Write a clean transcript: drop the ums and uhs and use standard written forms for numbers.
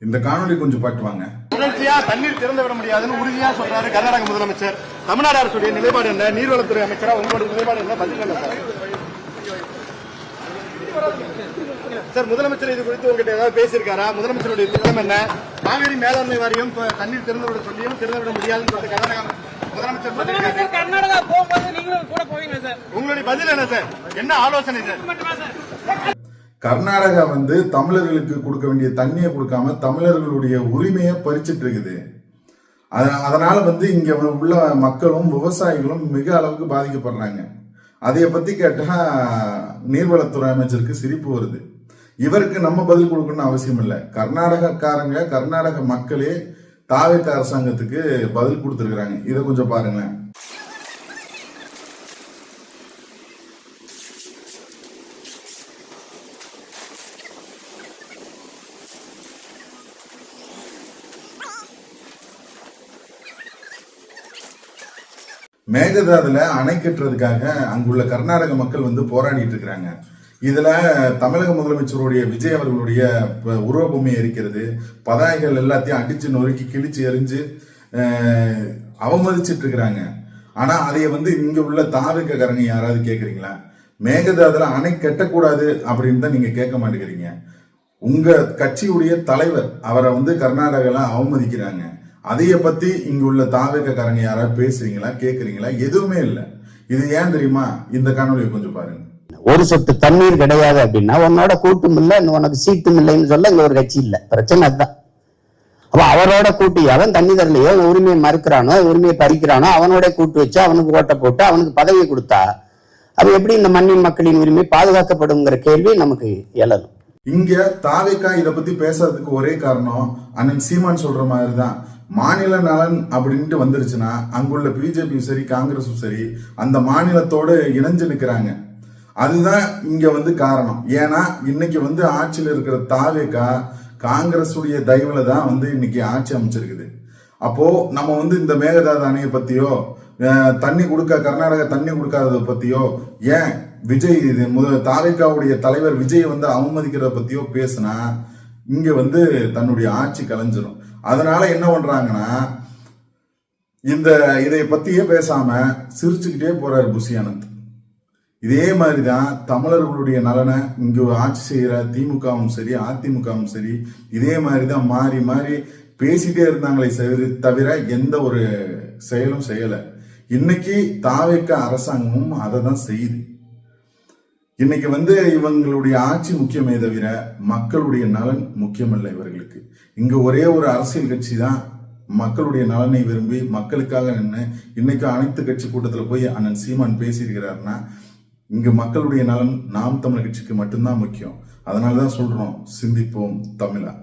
இந்த காணொலி கொஞ்சம் பாட்டுவாங்க. தொடர்ச்சியா தண்ணீர் திறந்து விட முடியாதுன்னு உறுதியா சொல்றாரு கர்நாடக முதலமைச்சர். தமிழ்நாடு அரசுடைய நிலைப்பாடு என்ன? நீர்வளத்துறை அமைச்சரா உங்களோட நிலைப்பாடு என்ன? பதில் என்ன சார்? முதலமைச்சர் இது குறித்து உங்ககிட்ட ஏதாவது பேசியிருக்காரா? முதலமைச்சருடைய திட்டம் என்ன? காவிரி மேலாண்மை வாரியம் தண்ணீர் திறந்து விட சொல்லியும் திறந்து விட முடியாதுன்னு சொல்லிட்டு முதலமைச்சர் கர்நாடகா போகும்போது நீங்களும் கூட போவீங்க சார். உங்களுடைய பதில் என்ன சார்? என்ன ஆலோசனை சார்? கர்நாடகா தமிழர்களுக்கு கொடுக்க வேண்டிய தண்ணியை கொடுக்காம தமிழர்களுடைய உரிமையை பறிச்சிட்டு இருக்குது. அதனால இங்க உள்ள மக்களும் விவசாயிகளும் மிக அளவுக்கு பாதிக்கப்படுறாங்க. அதைய பத்தி கேட்டா நீர்வளத்துறை அமைச்சருக்கு சிரிப்பு வருது. இவருக்கு நம்ம பதில் கொடுக்கணும்னு அவசியம் இல்லை. கர்நாடக மக்களே தாவேக அரசாங்கத்துக்கு பதில் கொடுத்திருக்கிறாங்க. இதை கொஞ்சம் பாருங்களேன். மேகதாதுல அணை கட்டுறதுக்காக அங்குள்ள கர்நாடக மக்கள் போராடிட்டு இருக்கிறாங்க. இதுல தமிழக முதலமைச்சருடைய விஜய் அவர்களுடைய உருவபொம்மை இருக்கிறது. பதாகைகள் எல்லாத்தையும் அடிச்சு நொறுக்கி கிழிச்சு எரிஞ்சு அவமதிச்சிட்டு இருக்கிறாங்க. ஆனா அதைய இங்க உள்ள தாவேகக்காரங்க யாராவது கேக்குறீங்களா? மேகதாதுல அணை கட்டக்கூடாது அப்படின்னு தான் நீங்க கேட்க மாட்டேங்கிறீங்க. உங்க கட்சியுடைய தலைவர் அவரை கர்நாடகால அவமதிக்கிறாங்க. அதைய பத்தி இங்க உள்ள தாவேகக்காரங்க யாராவது பேசுறீங்களா, கேக்குறீங்களா? எதுவுமே இல்லை. இது ஏன் தெரியுமா? இந்த காணொலியை கொஞ்சம் பாருங்க. ஒரு சொட்டு தண்ணீர் கிடையாது அப்படின்னா உன்னோட கூட்டும் இல்லை, உனக்கு சீட்டும் இல்லைன்னு சொல்ல இங்க ஒரு கட்சி இல்லை. பிரச்சனை அதுதான். அப்ப அவரோட கூட்டி அவன் தண்ணி தரலையோ, உரிமையை மறுக்கிறானோ, உரிமையை பறிக்கிறானோ, அவனோட கூட்டு வச்சு அவனுக்கு ஓட்ட போட்டு அவனுக்கு பதவி கொடுத்தா அது எப்படி இந்த மண்ணின் மக்களின் உரிமை பாதுகாக்கப்படுங்கிற கேள்வி நமக்கு எழலும். இங்க தாவேகா இத பத்தி பேசுறதுக்கு ஒரே காரணம் அண்ணன் சீமான் சொல்ற மாதிரிதான். மாநில நலன் அப்படின்ட்டு வந்துருச்சுன்னா அங்குள்ள பிஜேபியும் சரி காங்கிரஸும் சரி அந்த மாநிலத்தோடு இணைஞ்சு நிற்கிறாங்க. அதுதான் இங்க காரணம். ஏன்னா இன்னைக்கு ஆட்சியில் இருக்கிற தாவேகா காங்கிரஸ் உடைய தயவுல தான் இன்னைக்கு ஆட்சி அமைச்சிருக்குது. அப்போ நம்ம இந்த மேகதாது அணையை பத்தியோ தண்ணி கர்நாடகா தண்ணி கொடுக்காததை பத்தியோ ஏன் விஜய் தாவேகாவுடைய தலைவர் விஜய் அவமதிக்கிறத பத்தியோ பேசினா இங்க தன்னுடைய ஆட்சி கலைஞ்சிரும். அதனால என்ன பண்றாங்கன்னா இதை பத்தியே பேசாம சிரிச்சுக்கிட்டே போறாரு புஷி ஆனந்த். இதே மாதிரிதான் தமிழர்களுடைய நலனை இங்க ஆட்சி செய்யற திமுகவும் சரி அதிமுகவும் சரி இதே மாதிரிதான் மாறி மாறி பேசிட்டே இருந்தாங்களே தவிர எந்த ஒரு செயலும் செய்யல. இன்னைக்கு தாவேக அரசாங்கமும் அதை தான் செய்யுது. இன்னைக்கு இவங்களுடைய ஆட்சி முக்கியமே தவிர மக்களுடைய நலன் முக்கியமல்ல இவர்களுக்கு. இங்க ஒரே ஒரு அரசியல் கட்சி தான் மக்களுடைய நலனை விரும்பி மக்களுக்காக நின்று இன்னைக்கு அனைத்து கட்சி கூட்டத்துல போய் அண்ணன் சீமான் பேசியிருக்கிறாருன்னா இங்க மக்களுடைய நலன் நாம் தமிழர் கட்சிக்கு மட்டும்தான் முக்கியம். அதனாலதான் சொல்றோம், சிந்திப்போம் தமிழா.